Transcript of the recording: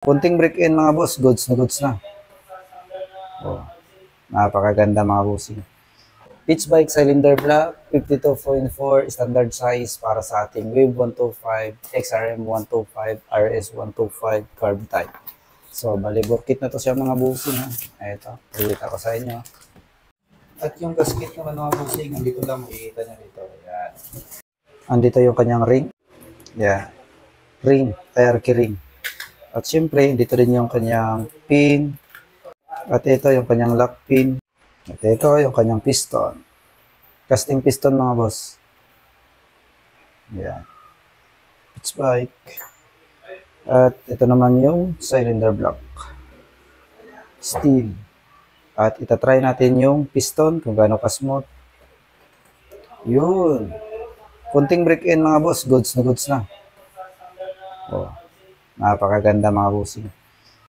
Kunting break-in mga boss, goods na goods na. Oh, napakaganda mga bossing. Pitch bike cylinder block, 52.4 standard size para sa ating Wave 125, XRM 125, RS 125 carb type. So, bali kit na to siya mga bossing ha. Ito, pilita ko sa inyo. At yung gasket naman mga bossing, andito lang makikita nyo dito. Yan. Andito yung kanyang ring. Yan. Ring, tire key ring. At syempre, dito din yung kanyang pin. At ito yung kanyang lock pin. At ito yung kanyang piston. Casting piston mga boss. Yan. Pitch bike. At ito naman yung cylinder block. Steel. At itatry natin yung piston kung gaano ka-smooth. Yun. Kunting break-in mga boss. Goods na goods na. Oh, napakaganda mga bossing.